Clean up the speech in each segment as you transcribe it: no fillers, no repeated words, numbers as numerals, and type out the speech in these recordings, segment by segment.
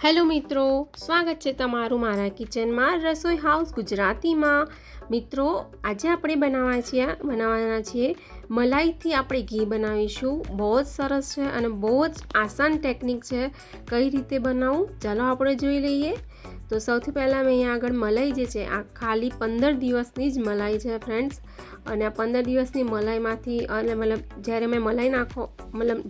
Hello મિત્રો, સ્વાગત છે તમારું મારા કિચનમાં રસોઈ હાઉસ ગુજરાતીમાં। મિત્રો, આજે આપણે બનાવવાના છીએ મલાઈથી આપણે ઘી બનાવીશું। બહુ જ સરસ છે અને બહુ જ આસાન ટેકનિક છે કઈ રીતે બનાવવું, ચાલો આપણે જોઈ લઈએ। તો સૌથી પહેલાં મેં અહીંયા આગળ મલાઈ જે છે આ ખાલી 15 દિવસની જ મલાઈ છે ફ્રેન્ડ્સ। અને આ 15 દિવસની મલાઈમાંથી અને જ્યારે મેં મલાઈ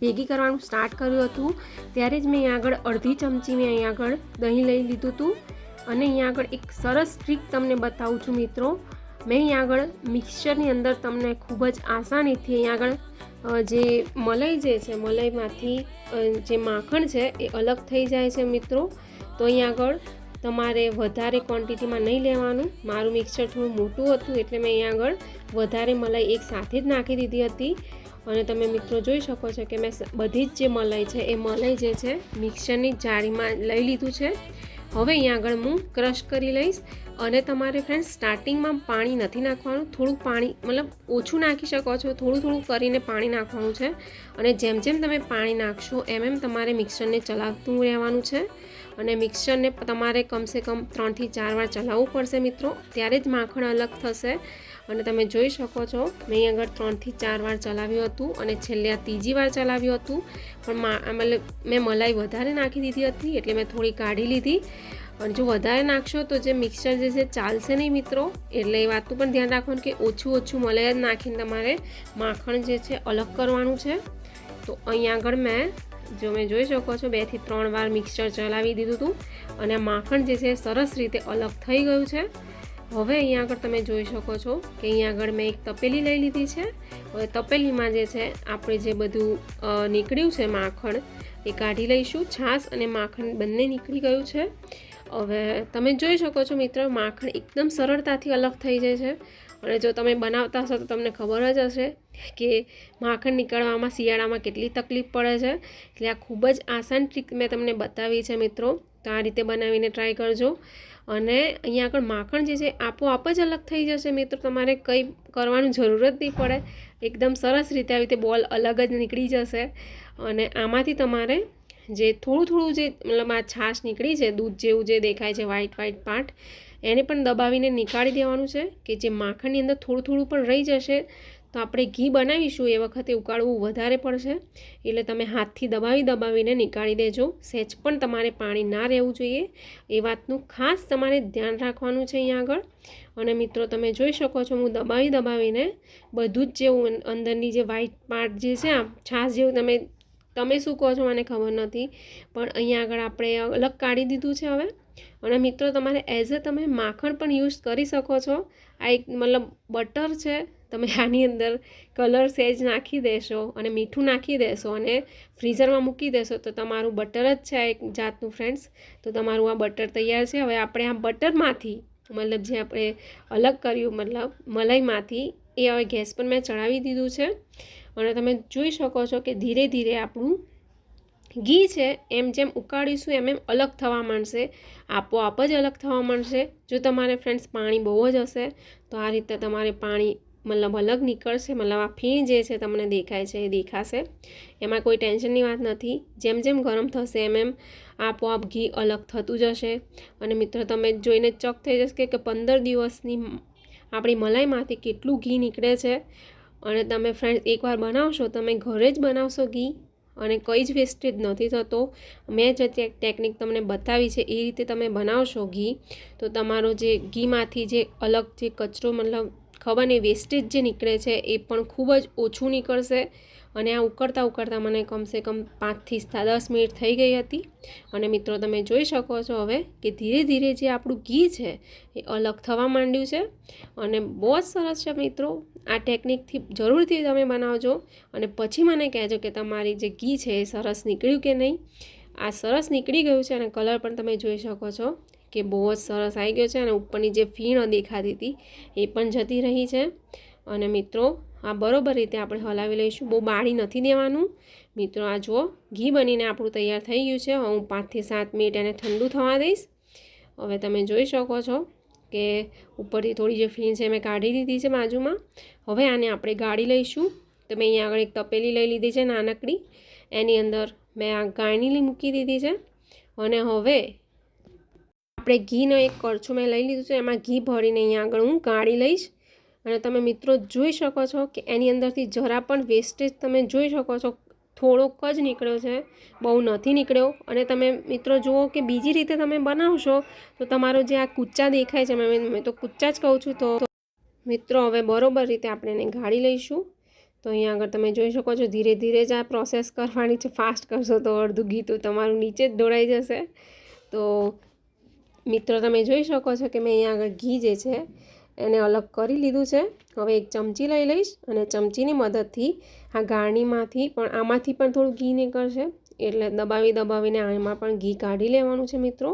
ભેગી કરવાનું સ્ટાર્ટ કર્યું હતું ત્યારે જ મેં અહીંયા આગળ અડધી ચમચી મેં અહીંયા આગળ દહીં લઈ લીધું હતું। અને અહીંયા આગળ એક સરસ ટ્રીક તમને બતાવું છું મિત્રો। મેં અહીંયા આગળ મિક્સચરની અંદર તમને ખૂબ જ આસાનીથી અહીંયા આગળ જે મલાઈ જે છે મલાઈમાંથી જે માખણ છે એ અલગ થઈ જાય છે મિત્રો। તો અહીંયા આગળ તમારે વધારે ક્વોન્ટિટીમાં નહીં લેવાનું। મારું મિક્સચર થોડું મોટું હતું એટલે મેં અહીંયા આગળ વધારે મલાઈ એક સાથે જ નાખી દીધી હતી। અને તમે મિત્રો જોઈ શકો છો કે મેં બધી જ જે મલાઈ છે એ મલાઈ જે છે મિક્સરની જાળીમાં લઈ લીધું છે। હવે અહીંયા આગળ હું ક્રશ કરી લઈશ। અને તમારે ફ્રેન્ડ્સ સ્ટાર્ટિંગમાં પાણી નથી નાખવાનું, થોડું પાણી ઓછું નાખી શકો છો, થોડું કરીને પાણી નાખવાનું છે। અને જેમ જેમ તમે પાણી નાખશો એમ તમારે મિક્સરને ચલાવતું રહેવાનું છે। અને મિક્સરને તમારે કમસે કમ 3 થી 4 વાર ચલાવવું પડશે મિત્રો, ત્યારે જ માખણ અલગ થશે। અને તમે જોઈ શકો છો મેં અહીં આગળ 3 થી 4 વાર ચલાવ્યું હતું અને છેલ્લે આ ત્રીજી વાર ચલાવ્યું હતું, પણ મેં મલાઈ વધારે નાખી દીધી હતી એટલે મેં થોડી કાઢી લીધી। અને જો વધારે નાખશો તો જે મિક્સર જે છે ચાલશે નહીં મિત્રો, એટલે એ વાતનું પણ ધ્યાન રાખવાનું કે ઓછું મલાઈ જ નાખીને તમારે માખણ જે છે અલગ કરવાનું છે। તો અહીં આગળ મેં જોઈ શકો છો 2 થી 3 વાર મિક્સર ચલાવી દીધું હતું અને માખણ જે છે સરસ રીતે અલગ થઈ ગયું છે। હવે અહીંયા આગળ તમે જોઈ શકો છો કે અહીંયા આગળ મેં એક તપેલી લઈ લીધી છે। હવે તપેલીમાં જે છે આપણે જે બધું નીકળ્યું છે માખણ એ કાઢી લઈશું। છાશ અને માખણ બંને નીકળી ગયું છે। હવે તમે જોઈ શકો છો મિત્રો માખણ એકદમ સરળતાથી અલગ થઈ જાય છે। અને જો તમે બનાવતા હશો તો તમને ખબર જ હશે કે માખણ નીકળવામાં શિયાળામાં કેટલી તકલીફ પડે છે। એટલે આ ખૂબ જ આસાન ટ્રીક મેં તમને બતાવી છે મિત્રો, તો આ રીતે બનાવીને ટ્રાય કરજો। અને અહીંયા આગળ માખણ જે છે આપોઆપ જ અલગ થઈ જશે મિત્રો, તમારે કંઈ કરવાની જરૂર જ નહીં પડે, એકદમ સરસ રીતે આવી રીતે બોલ અલગ જ નીકળી જશે। અને આમાંથી તમારે જે થોડું જે આ છાશ નીકળી છે, દૂધ જેવું જે દેખાય છે વ્હાઈટ પાર્ટ, એને પણ દબાવીને નીકાળી દેવાનું છે કે જે માખણની અંદર થોડું પણ રહી જશે તો આપણે ઘી બનાવીશું એ વખતે ઉકાળવું વધારે પડશે, એટલે તમે હાથથી દબાવીને નીકાળી દેજો। સહેજ પણ તમારે પાણી ના રહેવું જોઈએ, એ વાતનું ખાસ તમારે ધ્યાન રાખવાનું છે અહીંયા આગળ। અને મિત્રો તમે જોઈ શકો છો હું દબાવીને બધું જ જેવું અંદરની જે વ્હાઈટ પાર્ટ જે છે આ છાશ જેવું તમે શું કહો છો મને ખબર નથી, પણ અહીંયા આગળ આપણે અલગ કાઢી દીધું છે હવે। અને મિત્રો તમારે તમે માખણ પણ યુઝ કરી શકો છો। આ એક બટર છે, તમે આની અંદર કલર સહેજ નાખી દેશો અને મીઠું નાખી દેશો અને ફ્રીઝરમાં મૂકી દેશો તો તમારું બટર જ છે એક જાતનું ફ્રેન્ડ્સ। તો તમારું આ બટર તૈયાર છે। હવે આપણે આ બટરમાંથી જે આપણે અલગ કર્યું મલાઈમાંથી એ હવે ગેસ પર મેં ચડાવી દીધું છે। અને તમે જોઈ શકો છો કે ધીરે ધીરે આપણું ઘી છે એમ જેમ ઉકાળીશું એમ અલગ થવા માંડશે, આપોઆપ જ અલગ થવા માંડશે। જો તમારે ફ્રેન્ડ્સ પાણી બહુ જ હશે તો આ રીતે તમારે પાણી અલગ નીકળશે, આ ફીણ જે છે તમને દેખાય છે એ દેખાશે, એમાં કોઈ ટેન્શનની વાત નથી। જેમ ગરમ થશે એમ આપોઆપ ઘી અલગ થતું જશે। અને મિત્રો તમે જોઈને ચક થઈ જશે કે 15 દિવસની આપણી મલાઈમાંથી કેટલું ઘી નીકળે છે। અને તમે ફ્રેન્ડ્સ એકવાર બનાવશો, તમે ઘરે જ બનાવશો ઘી અને કંઈ જ વેસ્ટેજ નથી થતો। મેં જે ટેકનિક તમને બતાવી છે એ રીતે તમે બનાવશો ઘી, તો તમારો જે ઘીમાંથી જે અલગ જે કચરો ખબર નહીં વેસ્ટેજ જે નીકળે છે એ પણ ખૂબ જ ઓછું નીકળશે। અને આ ઉકળતા મને કમસે કમ 5 થી 10 મિનિટ થઈ ગઈ હતી। અને મિત્રો તમે જોઈ શકો છો હવે કે ધીરે ધીરે જે આપણું ઘી છે એ અલગ થવા માંડ્યું છે। અને બહુ જ સરસ છે મિત્રો, આ ટેકનિકથી જરૂરથી તમે બનાવજો અને પછી મને કહેજો કે તમારી જે ઘી છે એ સરસ નીકળ્યું કે નહીં। આ સરસ નીકળી ગયું છે અને કલર પણ તમે જોઈ શકો છો કે બહુ જ સરસ આવી ગયો છે અને ઉપરની જે ફીણ દેખાતી હતી એ પણ જતી રહી છે। અને મિત્રો આ બરોબર રીતે આપણે હલાવી લઈશું, બહુ બાળી નથી દેવાનું મિત્રો। આ જુઓ ઘી બનીને આપણું તૈયાર થઈ ગયું છે। હું 5 થી 7 મિનિટ એને ઠંડુ થવા દઈશ। હવે તમે જોઈ શકો છો કે ઉપરથી થોડી જે ફીણ છે મેં કાઢી દીધી છે બાજુમાં। હવે આને આપણે ગાળી લઈશું। તો મેં અહીંયા આગળ એક તપેલી લઈ લીધી છે નાનકડી, એની અંદર મેં આ ગાળણી મૂકી દીધી છે। અને હવે આપણે ઘીનો એક કરછું મેં લઈ લીધું છે, એમાં ઘી ભરીને અહીંયા આગળ હું ગાળી લઈશ. અને તમે મિત્રો જોઈ શકો છો કે એની અંદરથી જરા પણ વેસ્ટેજ તમે જોઈ શકો છો, થોડોક જ નીકળ્યો છે, બહુ નથી નીકળ્યો. અને તમે મિત્રો જુઓ કે બીજી રીતે તમે બનાવશો તો તમારો જે આ કૂચા દેખાય છે, મેં તો કૂચા જ કહું છું. તો મિત્રો હવે બરોબર રીતે આપણે એને ગાળી લઈશું. તો અહીંયા આગળ તમે જોઈ શકો છો, ધીરે ધીરે જ આ પ્રોસેસ કરવાની છે. ફાસ્ટ કરશો તો અડધું ઘી તો તમારું નીચે જ ઢોળાઈ જશે. તો મિત્રો તમે જોઈ શકો છો કે મેં અહીંયા આગળ ઘી જે છે એને અલગ કરી લીધું છે. હવે એક ચમચી લઈ લઈશ અને ચમચીની મદદથી આ ગાળણીમાંથી પણ આમાંથી પણ થોડું ઘી નીકળશે, એટલે દબાવીને આમાં પણ ઘી કાઢી લેવાનું છે મિત્રો.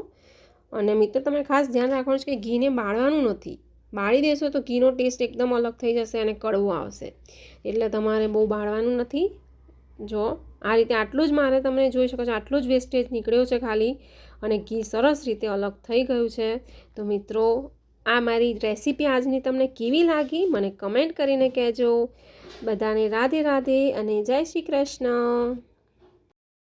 અને મિત્રો તમે ખાસ ધ્યાન રાખવાનું છે કે ઘીને બાળવાનું નથી. બાળી દેશો તો ઘીનો ટેસ્ટ એકદમ અલગ થઈ જશે અને કડવો આવશે, એટલે તમારે બહુ બાળવાનું નથી. જો આ રીતે આટલું જ મારે તમે જોઈ શકો છો, આટલું જ વેસ્ટેજ નીકળ્યો છે ખાલી, અને ઘી સરસ રીતે અલગ થઈ ગયું છે. તો મિત્રો આ મારી રેસીપી આજની તમને કેવી લાગી મને કમેન્ટ કરીને કહેજો. બધાને રાધે રાધે અને જય શ્રી કૃષ્ણ.